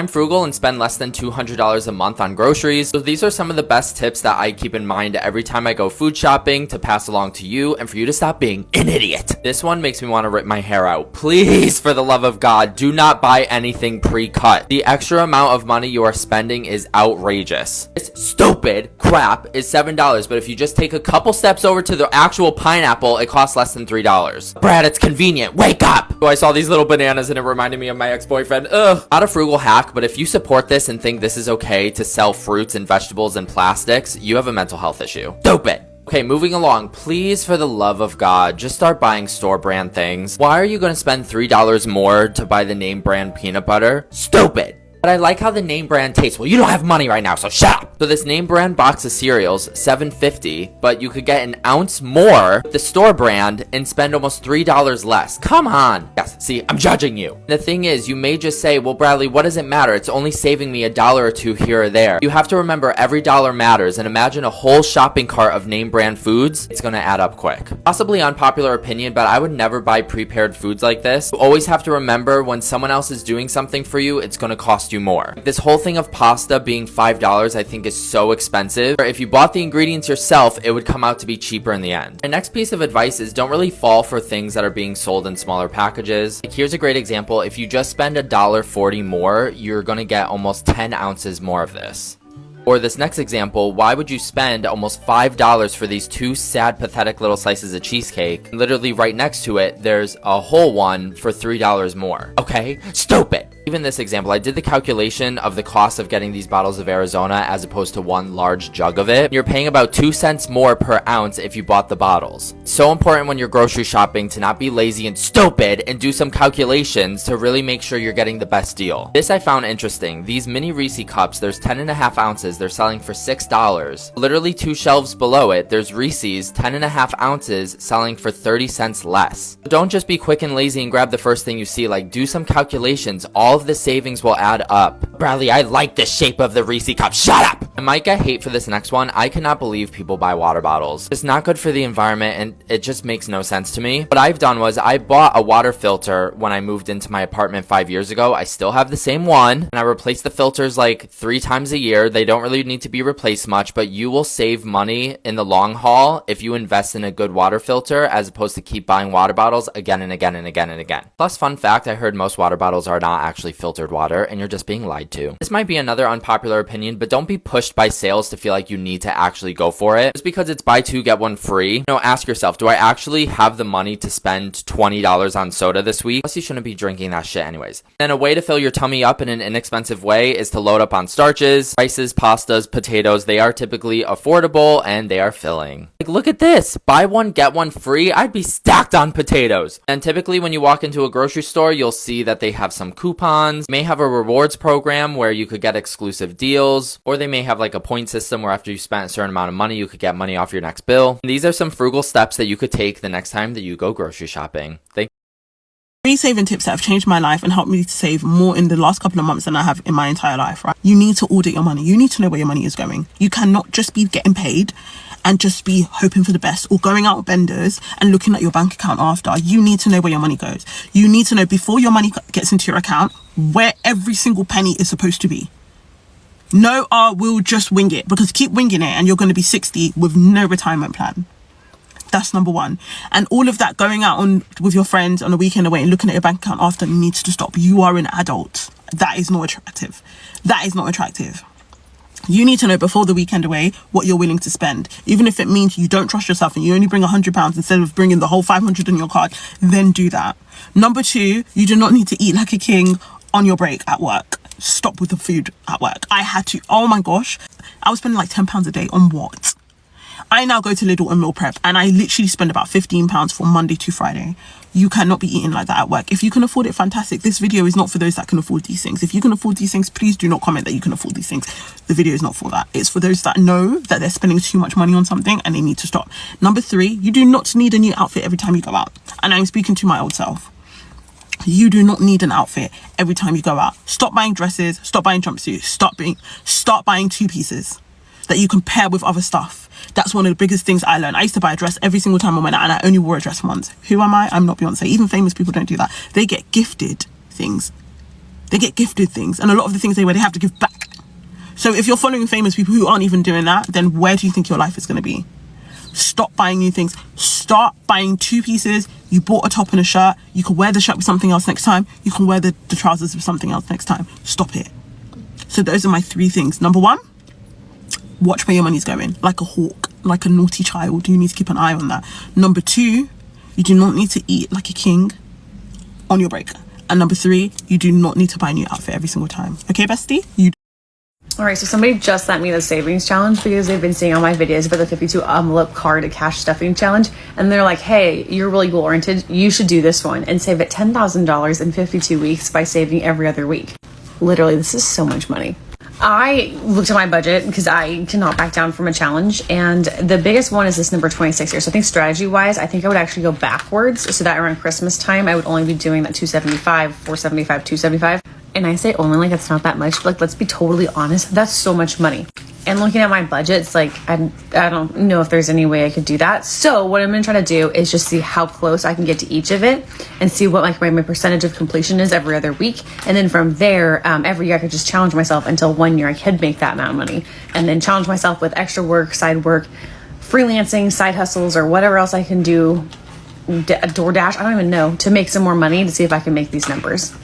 I'm frugal and spend less than $200 a month on groceries, so these are some of the best tips that I keep in mind every time I go food shopping to pass along to you and for you to stop being an idiot. This one makes me want to rip my hair out. Please, for the love of God, do not buy anything pre-cut. The extra amount of money you are spending is outrageous. This stupid crap is $7, but if you just take a couple steps over to the actual pineapple, it costs less than $3. Brad, it's convenient. Wake up! So I saw these little bananas and it reminded me of my ex-boyfriend. Ugh. Not a frugal hack, but if you support this and think this is okay to sell fruits and vegetables in plastics, you have a mental health issue. Stupid. Okay, moving along. Please, for the love of God, just start buying store brand things. Why are you going to spend $3 more to buy the name brand peanut butter? Stupid. But I like how the name brand tastes. Well, you don't have money right now, so shut up. So this name brand box of cereals, $7.50, but you could get an ounce more with the store brand and spend almost $3 less. Come on. Yes, see, I'm judging you. The thing is, you may just say, well, Bradley, what does it matter? It's only saving me $1 or $2 here or there. You have to remember every dollar matters, and imagine a whole shopping cart of name brand foods. It's gonna add up quick. Possibly unpopular opinion, but I would never buy prepared foods like this. You always have to remember when someone else is doing something for you, it's gonna cost you more. This whole thing of pasta being $5 I think is so expensive. If you bought the ingredients yourself, it would come out to be cheaper in the end. My next piece of advice is don't really fall for things that are being sold in smaller packages. Like, here's a great example. If you just spend $1.40 more, you're gonna get almost 10 ounces more of this. Or this next example, why would you spend almost $5 for these two sad, pathetic little slices of cheesecake? Literally right next to it, there's a whole one for $3 more. Okay? Stupid! Even this example, I did the calculation of the cost of getting these bottles of Arizona as opposed to one large jug of it. You're paying about 2 cents more per ounce if you bought the bottles. It's so important when you're grocery shopping to not be lazy and stupid and do some calculations to really make sure you're getting the best deal. This I found interesting. These mini Reese cups, there's 10.5 ounces. They're selling for $6. Literally 2 shelves below it, there's Reese's 10.5 ounces selling for 30 cents less. Don't just be quick and lazy and grab the first thing you see. Like, do some calculations. All of the savings will add up. Bradley, I like the shape of the Reese cup. Shut up! I might get hate for this next one. I cannot believe people buy water bottles. It's not good for the environment and it just makes no sense to me. What I've done was I bought a water filter when I moved into my apartment 5 years ago. I still have the same one and I replace the filters like 3 times a year. They don't really need to be replaced much, but you will save money in the long haul if you invest in a good water filter as opposed to keep buying water bottles again and again and again and again. Plus, fun fact, I heard most water bottles are not actually filtered water and you're just being lied to. This might be another unpopular opinion, but don't be pushed by sales to feel like you need to actually go for it. Just because it's buy 2 get 1 free. No, ask yourself, do I actually have the money to spend $20 on soda this week? Plus, you shouldn't be drinking that shit anyways. And a way to fill your tummy up in an inexpensive way is to load up on starches, rices, pastas, potatoes. They are typically affordable and they are filling. Like, look at this. Buy 1 get 1 free. I'd be stacked on potatoes. And typically when you walk into a grocery store, you'll see that they have some coupons. May have a rewards program where you could get exclusive deals, or they may have like a point system where after you spent a certain amount of money, you could get money off your next bill. And these are some frugal steps that you could take the next time that you go grocery shopping. Thank 3 saving tips that have changed my life and helped me to save more in the last couple of months than I have in my entire life, right? You need to audit your money. You need to know where your money is going. You cannot just be getting paid and just be hoping for the best or going out with vendors and looking at your bank account after. You need to know where your money goes. You need to know before your money gets into your account where every single penny is supposed to be. No, we'll just wing it, because keep winging it and you're going to be 60 with no retirement plan. That's number 1. And all of that going out on with your friends on a weekend away and looking at your bank account after needs to stop. You are an adult. That is not attractive. That is not attractive. You need to know before the weekend away what you're willing to spend. Even if it means you don't trust yourself and you only bring £100 instead of bringing the whole 500 in your card, then do that. Number 2, you do not need to eat like a king on your break at work. Stop with the food at work. I had to. Oh my gosh. I was spending like £10 a day on what? I now go to Lidl and meal prep and I literally spend about £15 from Monday to Friday. You cannot be eating like that at work. If you can afford it, fantastic. This video is not for those that can afford these things. If you can afford these things, please do not comment that you can afford these things. The video is not for that. It's for those that know that they're spending too much money on something and they need to stop. Number 3, you do not need a new outfit every time you go out. And I'm speaking to my old self. You do not need an outfit every time you go out. Stop buying dresses, stop buying jumpsuits, start buying 2 pieces that you can pair with other stuff. That's one of the biggest things I learned. I used to buy a dress every single time I went out and I only wore a dress once. Who am I? I'm not Beyonce. Even famous people don't do that. They get gifted things. They get gifted things, and a lot of the things they wear, they have to give back. So if you're following famous people who aren't even doing that, then where do you think your life is going to be? Stop buying new things. Start buying 2 pieces. You bought a top and a shirt. You can wear the shirt with something else next time. You can wear the trousers with something else next time. Stop it. So those are my 3 things. Number 1, watch where your money's going. Like a hawk, like a naughty child. You need to keep an eye on that. Number 2, you do not need to eat like a king on your break. And number 3, you do not need to buy a new outfit every single time. Okay, bestie? All right, so somebody just sent me the savings challenge because they've been seeing all my videos about the 52 envelope card to cash stuffing challenge. And they're like, hey, you're really goal oriented. You should do this one and save it $10,000 in 52 weeks by saving every other week. Literally, this is so much money. I looked at my budget because I cannot back down from a challenge. And the biggest one is this number 26 here. So I think strategy wise, I think I would actually go backwards so that around Christmas time, I would only be doing that 275, 475, 275. And I say only like it's not that much, but like, let's be totally honest, that's so much money. And looking at my budget, it's like, I don't know if there's any way I could do that. So what I'm going to try to do is just see how close I can get to each of it and see what like my percentage of completion is every other week. And then from there, every year I could just challenge myself until one year I could make that amount of money, and then challenge myself with extra work, side work, freelancing, side hustles, or whatever else I can do, DoorDash, I don't even know, to make some more money to see if I can make these numbers.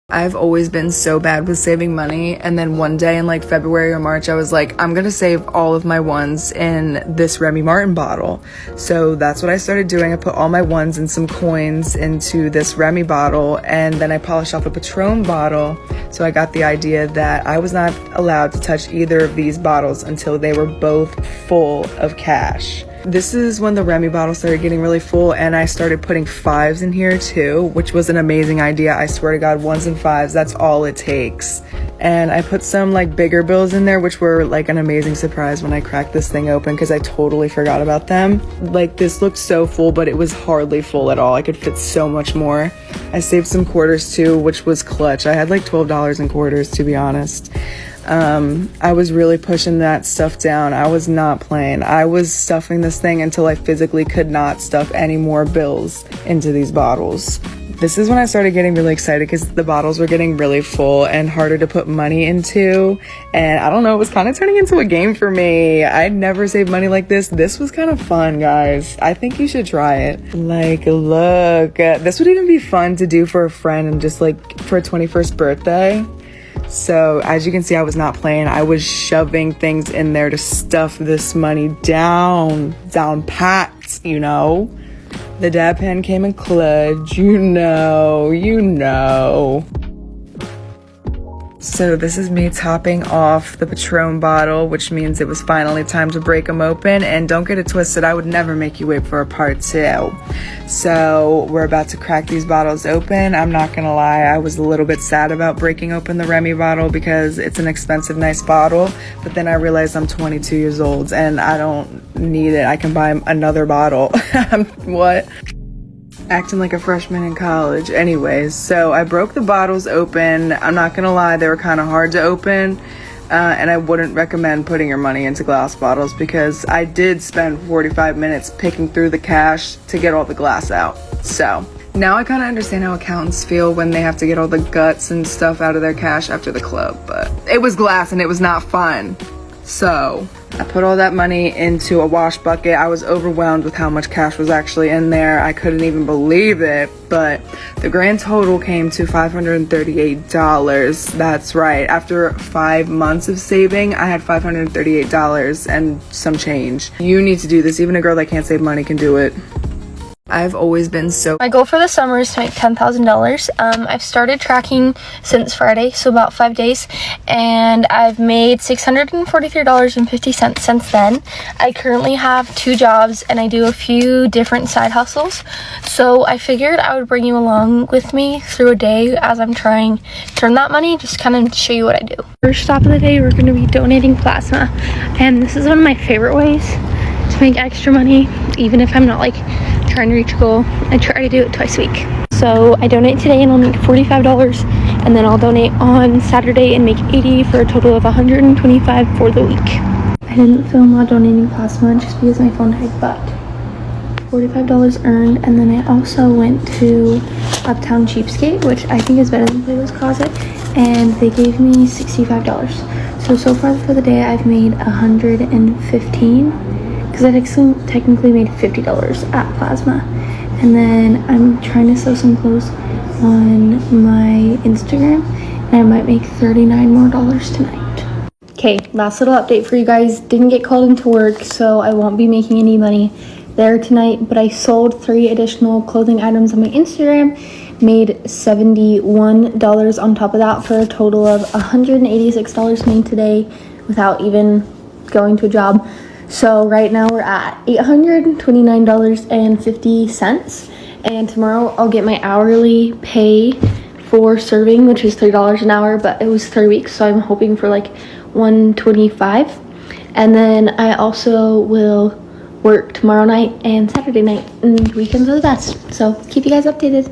I've always been so bad with saving money, and then one day in like February or March I was like, I'm gonna save all of my ones in this Remy Martin bottle. So that's what I started doing. I put all my ones and some coins into this Remy bottle, and then I polished off a Patron bottle. So I got the idea that I was not allowed to touch either of these bottles until they were both full of cash. This is when the Remy bottle started getting really full, and I started putting 5s in here too, which was an amazing idea. I swear to God, 1s and 5s, that's all it takes. And I put some like bigger bills in there, which were like an amazing surprise when I cracked this thing open because I totally forgot about them. Like, this looked so full, but it was hardly full at all. I could fit so much more. I saved some quarters too, which was clutch. I had like $12 in quarters, to be honest. I was really pushing that stuff down. I was not playing. I was stuffing this thing until I physically could not stuff any more bills into these bottles. This is when I started getting really excited because the bottles were getting really full and harder to put money into. And I don't know, it was kind of turning into a game for me. I'd never saved money like this. This was kind of fun, guys. I think you should try it. Like, look, this would even be fun to do for a friend and just like for a 21st birthday. So as you can see, I was not playing. I was shoving things in there to stuff this money down packed, you know. The dab pen came in clutch, you know. So this is me topping off the Patron bottle, which means it was finally time to break them open. And don't get it twisted, I would never make you wait for a part 2. So we're about to crack these bottles open. I'm not gonna lie, I was a little bit sad about breaking open the Remy bottle because it's an expensive, nice bottle. But then I realized I'm 22 years old and I don't need it. I can buy another bottle. What? Acting like a freshman in college. Anyways, so I broke the bottles open. I'm not gonna lie, they were kind of hard to open, and I wouldn't recommend putting your money into glass bottles because I did spend 45 minutes picking through the cash to get all the glass out. So now I kind of understand how accountants feel when they have to get all the guts and stuff out of their cash after the club, but it was glass and it was not fun. So I put all that money into a wash bucket. I was overwhelmed with how much cash was actually in there. I couldn't even believe it, but the grand total came to $538. That's right. After 5 months of saving, I had $538 and some change. You need to do this. Even a girl that can't save money can do it. I've always been so... My goal for the summer is to make $10,000. I've started tracking since Friday, so about 5 days, and I've made $643.50 since then. I currently have 2 jobs, and I do a few different side hustles, so I figured I would bring you along with me through a day as I'm trying to earn that money, just kind of show you what I do. First stop of the day, we're going to be donating plasma, and this is one of my favorite ways to make extra money, even if I'm not like trying to reach a goal. I try to do it twice a week. So I donate today and I'll make $45, and then I'll donate on Saturday and make $80 for a total of $125 for the week. I didn't film while donating plasma just because my phone died, but $45 earned. And then I also went to Uptown Cheapskate, which I think is better than Plato's Closet, and they gave me $65. So far for the day I've made $115 because I technically made $50 at Plasma. And then I'm trying to sew some clothes on my Instagram and I might make $39 more tonight. Okay, last little update for you guys. Didn't get called into work, so I won't be making any money there tonight, but I sold 3 additional clothing items on my Instagram, made $71 on top of that for a total of $186 made today without even going to a job. So right now we're at $829.50, and tomorrow I'll get my hourly pay for serving, which is $3 an hour, but it was 3 weeks, so I'm hoping for like $125. And then I also will work tomorrow night and Saturday night, and weekends are the best, so keep you guys updated.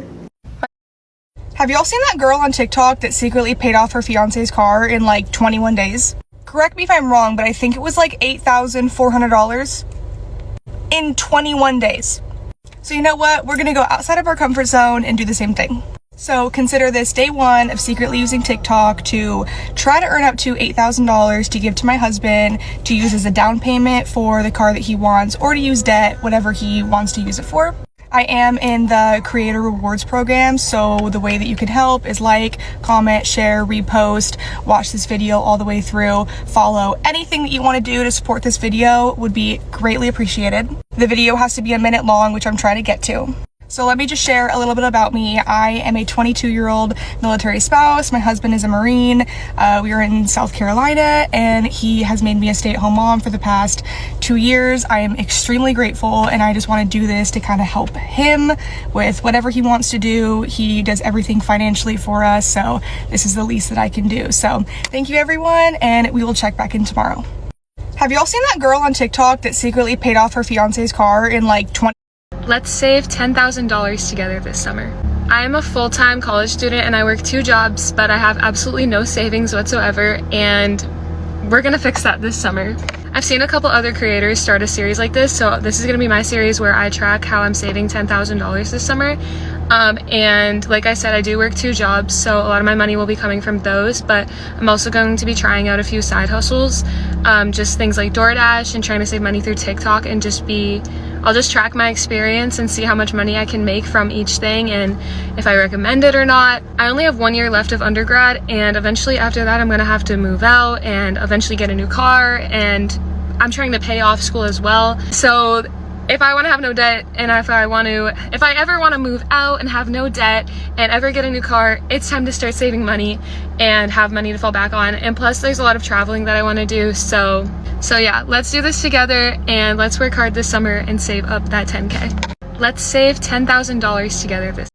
Have y'all seen that girl on TikTok that secretly paid off her fiance's car in like 21 days? Correct me if I'm wrong, but I think it was like $8,400 in 21 days. So you know what? We're gonna go outside of our comfort zone and do the same thing. So consider this day 1 of secretly using TikTok to try to earn up to $8,000 to give to my husband to use as a down payment for the car that he wants, or to use debt, whatever he wants to use it for. I am in the creator rewards program, so the way that you can help is like, comment, share, repost, watch this video all the way through, follow. Anything that you want to do to support this video would be greatly appreciated. The video has to be a minute long, which I'm trying to get to. So let me just share a little bit about me. I am a 22-year-old military spouse. My husband is a Marine. We are in South Carolina, and he has made me a stay-at-home mom for the past 2 years. I am extremely grateful, and I just want to do this to kind of help him with whatever he wants to do. He does everything financially for us, so this is the least that I can do. So thank you, everyone, and we will check back in tomorrow. Have y'all seen that girl on TikTok that secretly paid off her fiance's car in like 20? Let's save $10,000 together this summer. I am a full-time college student and I work 2 jobs, but I have absolutely no savings whatsoever, and we're gonna fix that this summer. I've seen a couple other creators start a series like this, so this is gonna be my series where I track how I'm saving $10,000 this summer. And like I said, I do work 2 jobs, so a lot of my money will be coming from those, but I'm also going to be trying out a few side hustles, just things like DoorDash and trying to save money through TikTok, and I'll just track my experience and see how much money I can make from each thing and if I recommend it or not. I only have 1 year left of undergrad, and eventually after that I'm gonna have to move out and eventually get a new car, and I'm trying to pay off school as well. So if I want to have no debt, and if I ever want to move out and have no debt and ever get a new car, it's time to start saving money and have money to fall back on. And plus there's a lot of traveling that I want to do, so yeah, let's do this together and let's work hard this summer and save up that 10K. Let's save $10,000 together this.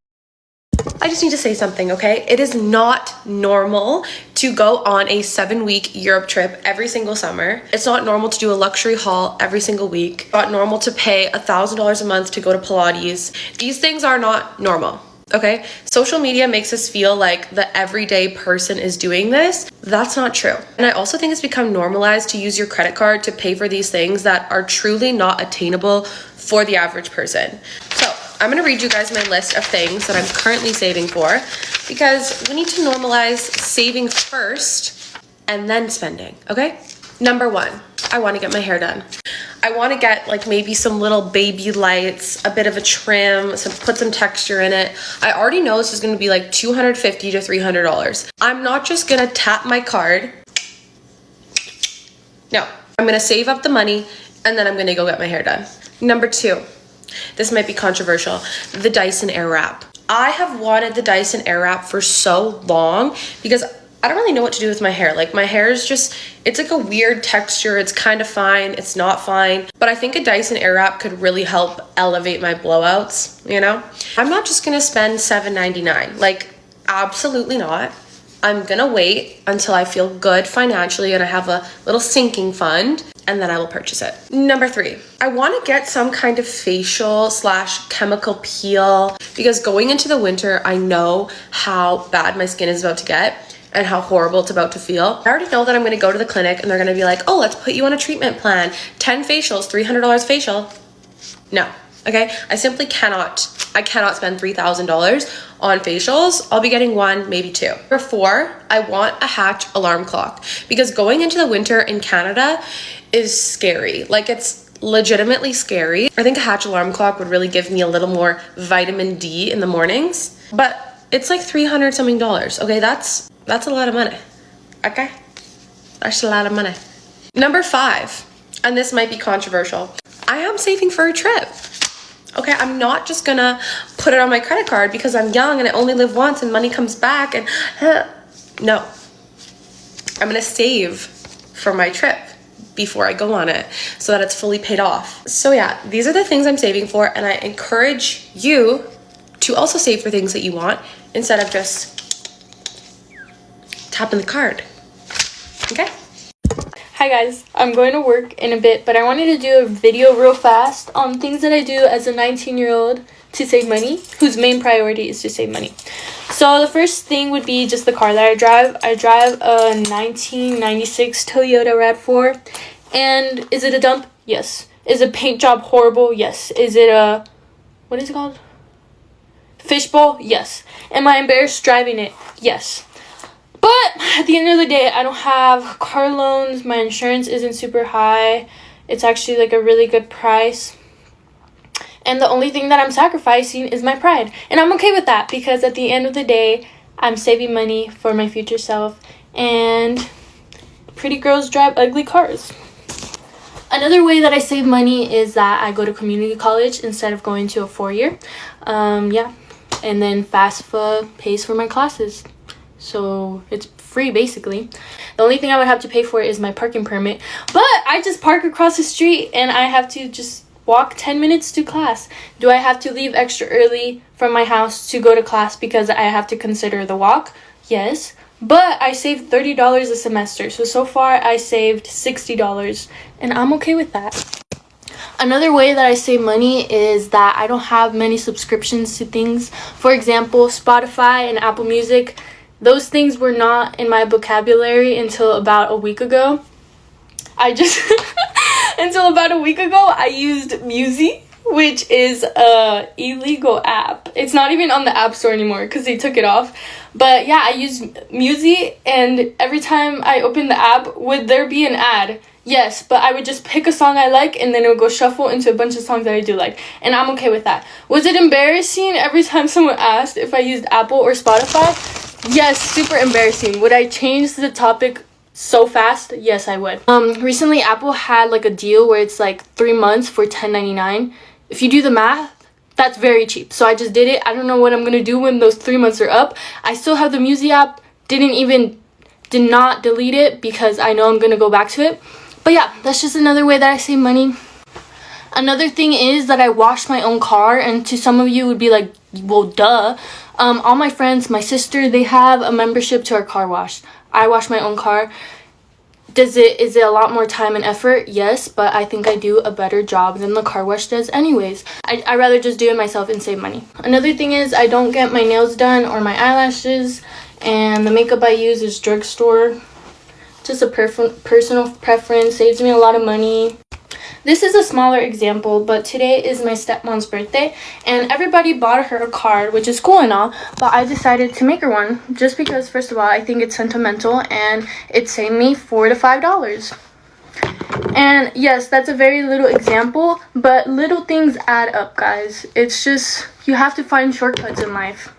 I just need to say something, okay? It is not normal to go on a 7-week Europe trip every single summer. It's not normal to do a luxury haul every single week. It's not normal to pay $1,000 a month to go to Pilates. These things are not normal, okay? Social media makes us feel like the everyday person is doing this. That's not true. And I also think it's become normalized to use your credit card to pay for these things that are truly not attainable for the average person. So I'm gonna read you guys my list of things that I'm currently saving for, because we need to normalize saving first and then spending, okay? Number 1, I wanna get my hair done. I wanna get like maybe some little baby lights, a bit of a trim, put some texture in it. I already know this is gonna be like $250 to $300. I'm not just gonna tap my card. No, I'm gonna save up the money and then I'm gonna go get my hair done. Number 2, this might be controversial, the Dyson Airwrap. I have wanted the Dyson Airwrap for so long because I don't really know what to do with my hair. Like my hair is just, it's like a weird texture. It's kind of fine, it's not fine. But I think a Dyson Airwrap could really help elevate my blowouts, you know? I'm not just gonna spend $7.99, like absolutely not. I'm gonna wait until I feel good financially and I have a little sinking fund, and then I will purchase it. Number 3, I wanna get some kind of facial / chemical peel, because going into the winter, I know how bad my skin is about to get and how horrible it's about to feel. I already know that I'm gonna go to the clinic and they're gonna be like, oh, let's put you on a treatment plan. 10 facials, $300 facial. No, okay? I simply cannot spend $3,000 on facials, I'll be getting 1, maybe 2. Number 4, I want a Hatch alarm clock because going into the winter in Canada is scary. Like, it's legitimately scary. I think a Hatch alarm clock would really give me a little more vitamin D in the mornings, but it's like $300 something. Okay, that's a lot of money. Okay, that's a lot of money. Number 5, and this might be controversial, I am saving for a trip. Okay, I'm not just gonna put it on my credit card because I'm young and I only live once and money comes back and no. I'm gonna save for my trip before I go on it so that it's fully paid off. So yeah, these are the things I'm saving for, and I encourage you to also save for things that you want instead of just tapping the card. Okay? Hi guys, I'm going to work in a bit, but I wanted to do a video real fast on things that I do as a 19-year-old to save money, whose main priority is to save money. So the first thing would be just the car that I drive. I drive a 1996 Toyota RAV4. And is it a dump? Yes. Is the paint job horrible? Yes. Is it a, what is it called? Fishbowl? Yes. Am I embarrassed driving it? Yes. But at the end of the day, I don't have car loans. My insurance isn't super high. It's actually like a really good price. And the only thing that I'm sacrificing is my pride. And I'm okay with that because at the end of the day, I'm saving money for my future self. And pretty girls drive ugly cars. Another way that I save money is that I go to community college instead of going to a 4-year. Yeah. And then FAFSA pays for my classes. So it's free basically. The only thing I would have to pay for is my parking permit. But I just park across the street and I have to just walk 10 minutes to class. Do I have to leave extra early from my house to go to class because I have to consider the walk? Yes. But I saved $30 a semester. So far I saved $60 and I'm okay with that. Another way that I save money is that I don't have many subscriptions to things. For example, Spotify and Apple Music. Those things were not in my vocabulary until about a week ago. Until about a week ago, I used Musi, which is a illegal app. It's not even on the App Store anymore because they took it off. But yeah, I used Musi, and every time I opened the app, would there be an ad? Yes, but I would just pick a song I like, and then it would go shuffle into a bunch of songs that I do like. And I'm okay with that. Was it embarrassing every time someone asked if I used Apple or Spotify? Yes, super embarrassing. Would I change the topic so fast? Yes, I would. Recently Apple had like a deal where it's like 3 months for $10.99. If you do the math, that's very cheap. So I just did it. I don't know what I'm gonna do when those 3 months are up. I still have the Musi app. Did not delete it because I know I'm gonna go back to it. But yeah, that's just another way that I save money. Another thing is that I wash my own car, and to some of you would be like, well, duh. All my friends, my sister, they have a membership to our car wash. I wash my own car. Is it a lot more time and effort? Yes, but I think I do a better job than the car wash does anyways. I rather just do it myself and save money. Another thing is I don't get my nails done or my eyelashes, and the makeup I use is drugstore. Just a personal preference, saves me a lot of money. This is a smaller example, but today is my stepmom's birthday, and everybody bought her a card, which is cool and all, but I decided to make her one just because, first of all, I think it's sentimental and it saved me $4 to $5. And yes, that's a very little example, but little things add up, guys. It's just, you have to find shortcuts in life.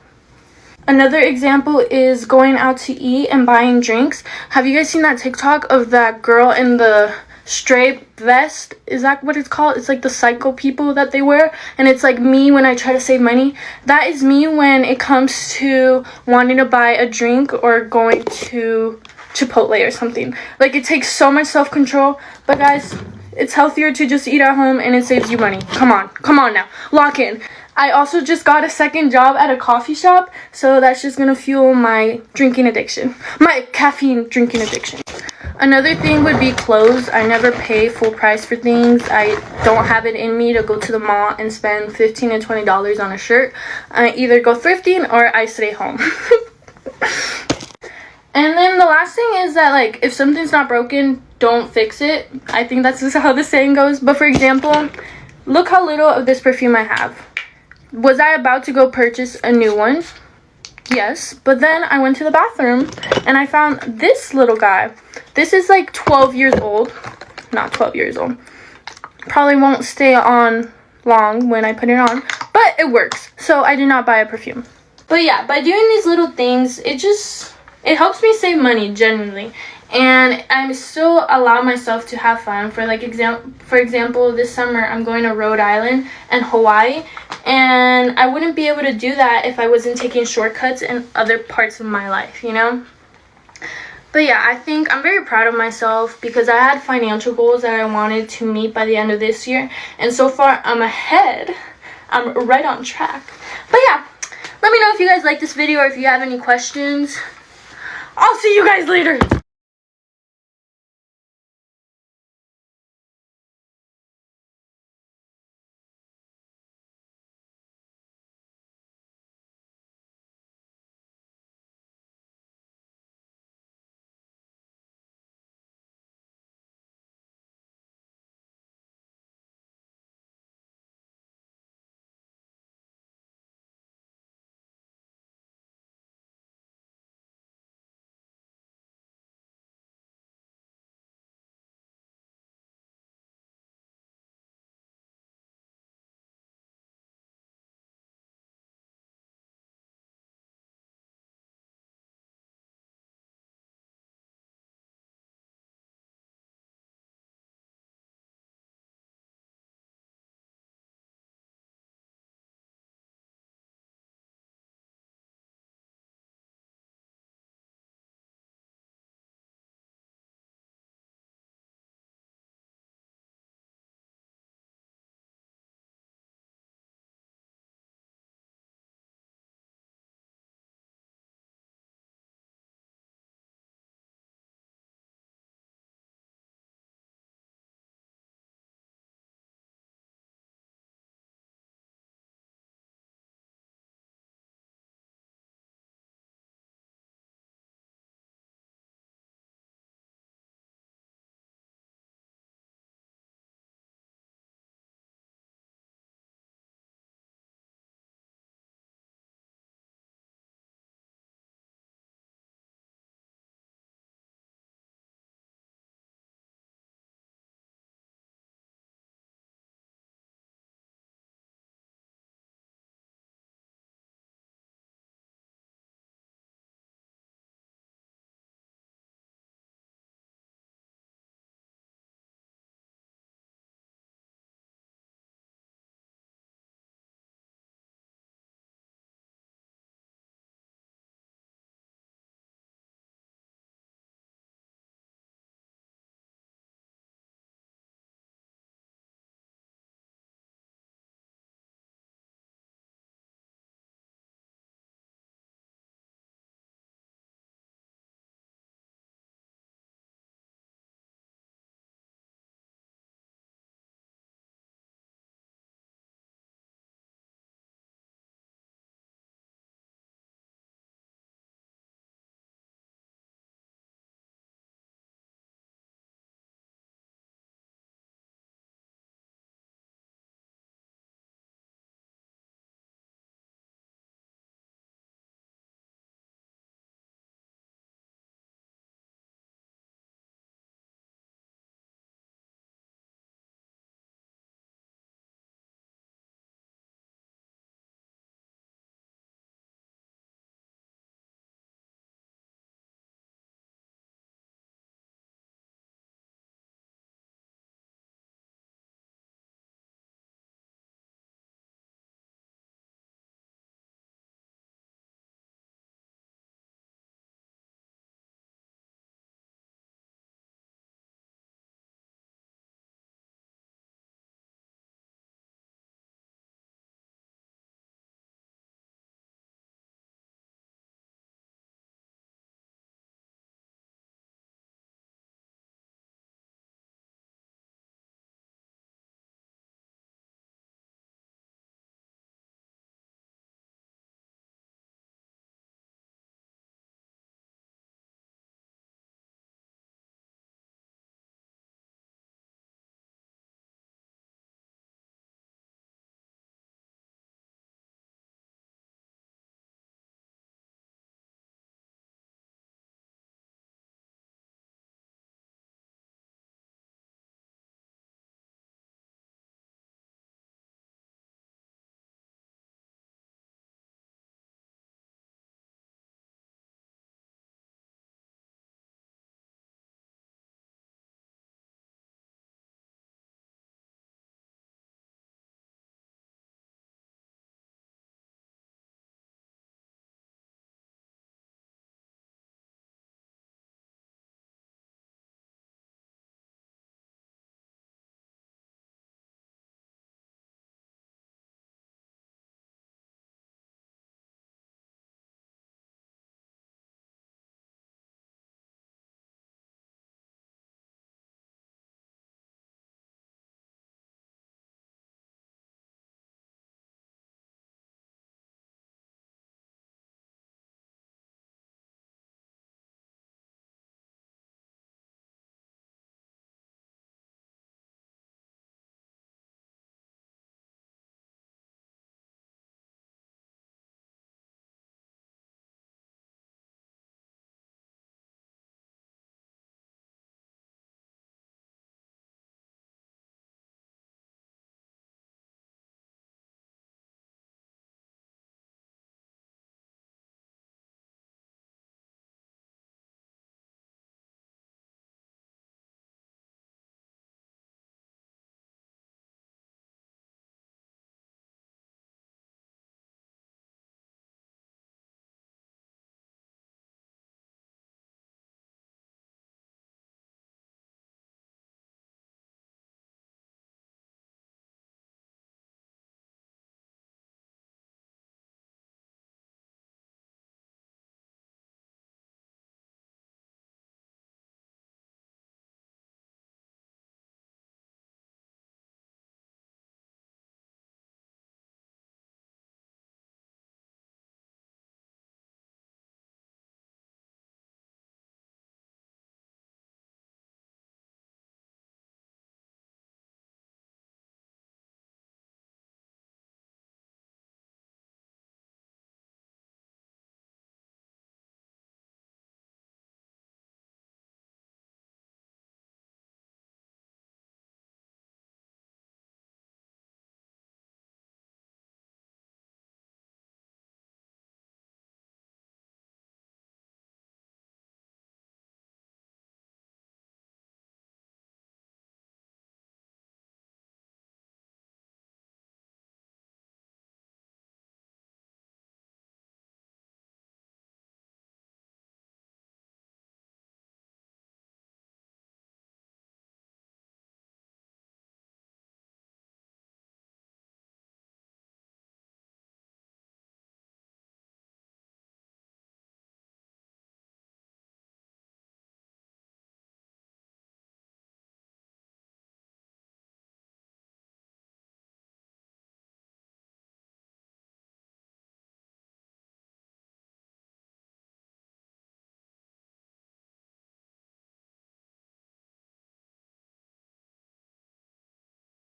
Another example is going out to eat and buying drinks. Have you guys seen that TikTok of that girl in the straight vest? Is that what it's called? It's like the psycho people that they wear, and it's like me when I try to save money. That is me when it comes to wanting to buy a drink or going to Chipotle or something. Like, it takes so much self-control, but guys, it's healthier to just eat at home and it saves you money. Come on now, lock in. I also just got a second job at a coffee shop, so that's just gonna fuel my drinking addiction, my caffeine drinking addiction. Another thing would be clothes. I never pay full price for things. I don't have it in me to go to the mall and spend $15 and $20 on a shirt. I either go thrifting or I stay home. And then the last thing is that, like, if something's not broken, don't fix it. I think that's just how the saying goes. But for example, look how little of this perfume I have. Was I about to go purchase a new one? Yes, but then I went to the bathroom and I found this little guy. This is like 12 years old. Not 12 years old. Probably won't stay on long when I put it on, but it works. So I did not buy a perfume. But yeah, by doing these little things, it helps me save money genuinely. And I still allow myself to have fun. For example, this summer I'm going to Rhode Island and Hawaii, and I wouldn't be able to do that if I wasn't taking shortcuts in other parts of my life, you know? But yeah, I think I'm very proud of myself because I had financial goals that I wanted to meet by the end of this year, and so far I'm ahead. I'm right on track. But yeah, let me know if you guys like this video or if you have any questions. I'll see you guys later.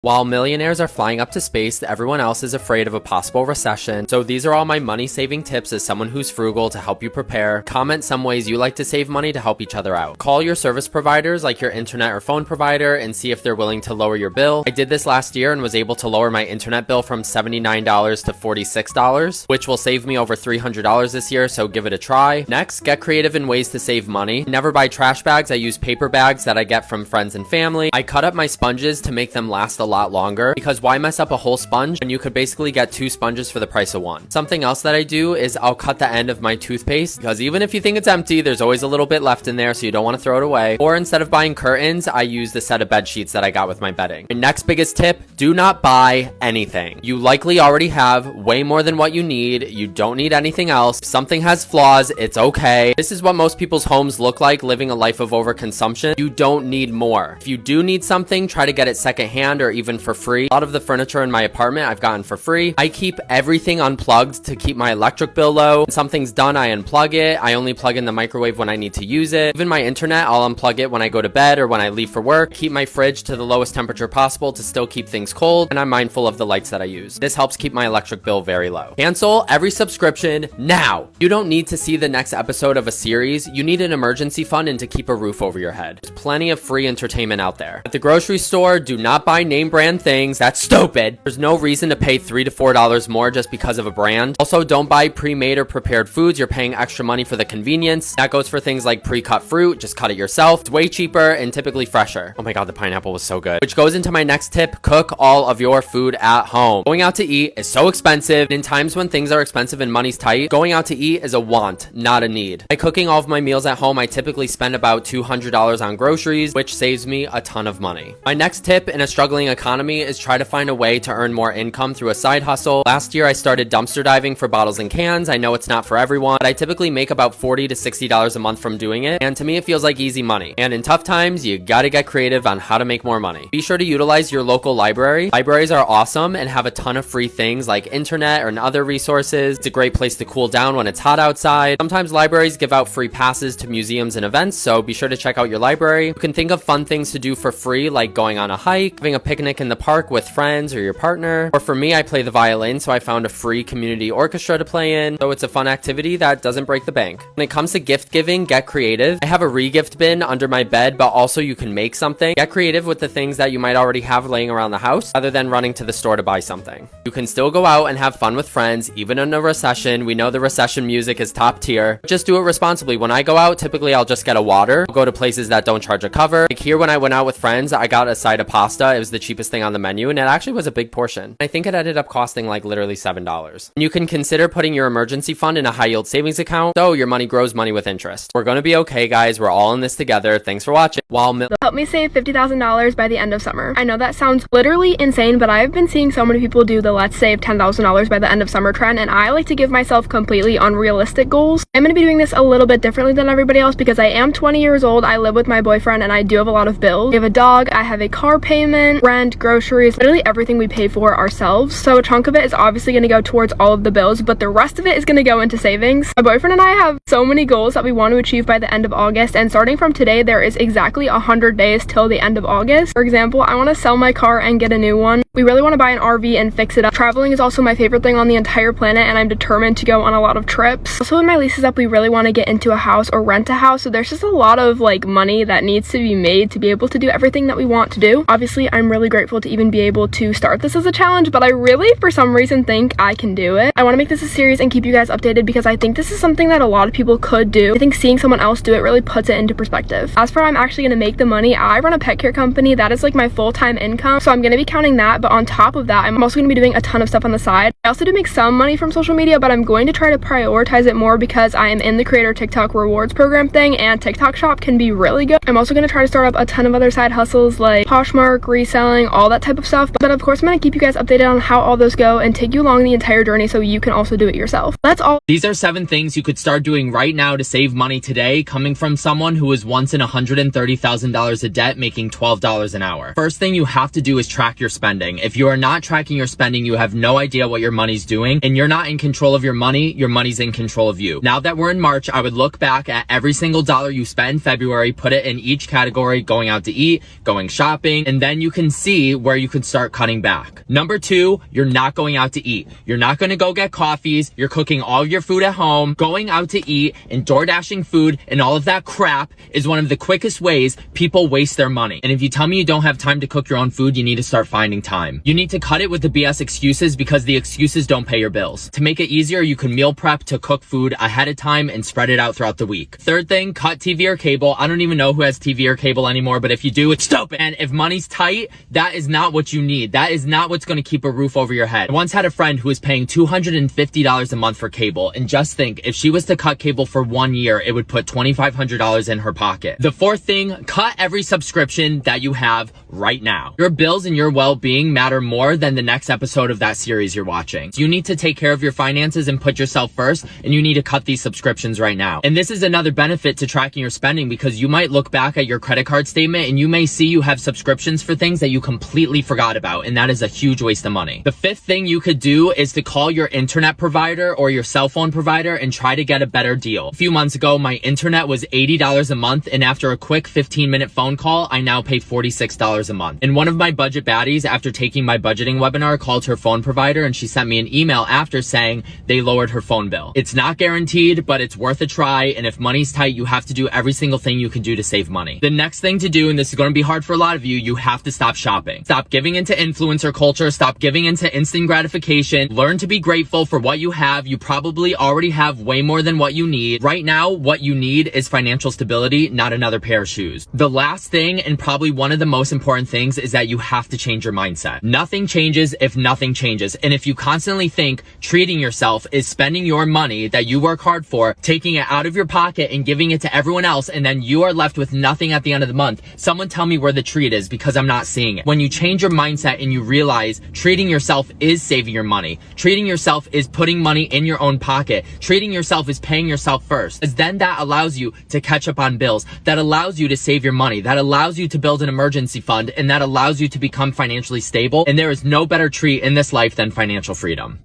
While millionaires are flying up to space, everyone else is afraid of a possible recession. So these are all my money saving tips as someone who's frugal to help you prepare. Comment some ways you like to save money to help each other out. Call your service providers like your internet or phone provider and see if they're willing to lower your bill. I did this last year and was able to lower my internet bill from $79 to $46, which will save me over $300 this year, so give it a try. Next, get creative in ways to save money. Never buy trash bags. I use paper bags that I get from friends and family. I cut up my sponges to make them last a lot longer, because why mess up a whole sponge when you could basically get 2 sponges for the price of 1? Something else that I do is I'll cut the end of my toothpaste, because even if you think it's empty, there's always a little bit left in there, so you don't want to throw it away. Or instead of buying curtains, I use the set of bed sheets that I got with my bedding. My next biggest tip, do not buy anything. You likely already have way more than what you need. You don't need anything else. If something has flaws, it's okay. This is what most people's homes look like, living a life of overconsumption. You don't need more. If you do need something, try to get it secondhand or even for free. A lot of the furniture in my apartment I've gotten for free. I keep everything unplugged to keep my electric bill low. When something's done, I unplug it. I only plug in the microwave when I need to use it. Even my internet, I'll unplug it when I go to bed or when I leave for work. Keep my fridge to the lowest temperature possible to still keep things cold, and I'm mindful of the lights that I use. This helps keep my electric bill very low. Cancel every subscription now. You don't need to see the next episode of a series. You need an emergency fund and to keep a roof over your head. There's plenty of free entertainment out there. At the grocery store, do not buy name brand things. That's stupid. There's no reason to pay $3 to $4 more just because of a brand. Also, don't buy pre-made or prepared foods. You're paying extra money for the convenience. That goes for things like pre-cut fruit. Just cut it yourself. It's way cheaper and typically fresher. Oh my god, the pineapple was so good. Which goes into my next tip, cook all of your food at home. Going out to eat is so expensive. In times when things are expensive and money's tight, going out to eat is a want, not a need. By cooking all of my meals at home, I typically spend about $200 on groceries, which saves me a ton of money. My next tip in a struggling economy is try to find a way to earn more income through a side hustle. Last year, I started dumpster diving for bottles and cans. I know it's not for everyone, but I typically make about $40 to $60 a month from doing it, and to me, it feels like easy money. And in tough times, you gotta get creative on how to make more money. Be sure to utilize your local library. Libraries are awesome and have a ton of free things like internet and other resources. It's a great place to cool down when it's hot outside. Sometimes libraries give out free passes to museums and events, so be sure to check out your library. You can think of fun things to do for free, like going on a hike, having a picnic in the park with friends or your partner. Or for me, I play the violin, so I found a free community orchestra to play in, so it's a fun activity that doesn't break the bank. When it comes to gift giving, get creative. I have a re-gift bin under my bed, but also you can make something. Get creative with the things that you might already have laying around the house, rather than running to the store to buy something. You can still go out and have fun with friends, even in a recession. We know the recession music is top tier. Just do it responsibly. When I go out, typically I'll just get a water. I'll go to places that don't charge a cover. Like here, when I went out with friends, I got a side of pasta. It was the cheapest thing on the menu, and it actually was a big portion. I think it ended up costing like literally $7. You can consider putting your emergency fund in a high yield savings account, so your money grows money with interest. We're gonna be okay, guys. We're all in this together. Thanks for watching. Help me save $50,000 by the end of summer. I know that sounds literally insane, but I've been seeing so many people do the let's save $10,000 by the end of summer trend, and I like to give myself completely unrealistic goals. I'm gonna be doing this a little bit differently than everybody else because I am 20 years old, I live with my boyfriend, and I do have a lot of bills. We have a dog, I have a car payment, rent, groceries, literally everything we pay for ourselves. So a chunk of it is obviously gonna go towards all of the bills, but the rest of it is gonna go into savings. My boyfriend and I have so many goals that we want to achieve by the end of August, and starting from today, there is exactly 100 days till the end of August. For example, I want to sell my car and get a new one. We really want to buy an RV and fix it up. Traveling is also my favorite thing on the entire planet, and I'm determined to go on a lot of trips. Also, when my lease is up, we really want to get into a house or rent a house, so there's just a lot of like money that needs to be made to be able to do everything that we want to do. Obviously, I'm really grateful to even be able to start this as a challenge, but I really, for some reason, think I can do it. I want to make this a series and keep you guys updated because I think this is something that a lot of people could do. I think seeing someone else do it really puts it into perspective. As for how I'm actually going to make the money, I run a pet care company. That is like my full-time income, so I'm going to be counting that, but on top of that, I'm also going to be doing a ton of stuff on the side. I also do make some money from social media, but I'm going to try to prioritize it more because I am in the Creator TikTok Rewards program thing, and TikTok Shop can be really good. I'm also going to try to start up a ton of other side hustles like Poshmark, reselling, all that type of stuff, but of course I'm going to keep you guys updated on how all those go and take you along the entire journey so you can also do it yourself. That's all. These are 7 things you could start doing right now to save money today, coming from someone who was once in $130,000 of debt making $12 an hour. First thing you have to do is track your spending. If you are not tracking your spending, you have no idea what your money money's doing, and you're not in control of your money's in control of you. Now that we're in March, I would look back at every single dollar you spent in February, put it in each category: going out to eat, going shopping, and then you can see where you can start cutting back. Number 2, you're not going out to eat. You're not going to go get coffees. You're cooking all your food at home. Going out to eat and DoorDashing food and all of that crap is one of the quickest ways people waste their money. And if you tell me you don't have time to cook your own food, you need to start finding time. You need to cut it with the BS excuses, because the excuses don't pay your bills. To make it easier, you can meal prep to cook food ahead of time and spread it out throughout the week. Third thing, cut TV or cable. I don't even know who has TV or cable anymore, but if you do, it's stupid. And if money's tight, that is not what you need. That is not what's going to keep a roof over your head. I once had a friend who was paying $250 a month for cable, and just think, if she was to cut cable for 1 year, it would put $2,500 in her pocket. The fourth thing, cut every subscription that you have right now. Your bills and your well-being matter more than the next episode of that series you're watching. So you need to take care of your finances and put yourself first, and you need to cut these subscriptions right now. And this is another benefit to tracking your spending, because you might look back at your credit card statement and you may see you have subscriptions for things that you completely forgot about, and that is a huge waste of money. The fifth thing you could do is to call your internet provider or your cell phone provider and try to get a better deal. A few months ago, my internet was $80 a month, and after a quick 15-minute phone call, I now pay $46 a month. And one of my budget baddies, after taking my budgeting webinar, called her phone provider, and she sent me an email after saying they lowered her phone bill. It's not guaranteed, but it's worth a try, and if money's tight, you have to do every single thing you can do to save money. The next thing to do, and this is going to be hard for a lot of you, you have to stop shopping. Stop giving into influencer culture. Stop giving into instant gratification. Learn to be grateful for what you have. You probably already have way more than what you need. Right now, what you need is financial stability, not another pair of shoes. The last thing, and probably one of the most important things, is that you have to change your mindset. Nothing changes if nothing changes. And if you constantly think treating yourself is spending your money that you work hard for, taking it out of your pocket and giving it to everyone else, and then you are left with nothing at the end of the month, someone tell me where the treat is, because I'm not seeing it. When you change your mindset and you realize treating yourself is saving your money, treating yourself is putting money in your own pocket, treating yourself is paying yourself first, as then that allows you to catch up on bills, that allows you to save your money, that allows you to build an emergency fund, and that allows you to become financially stable. And there is no better treat in this life than financial freedom.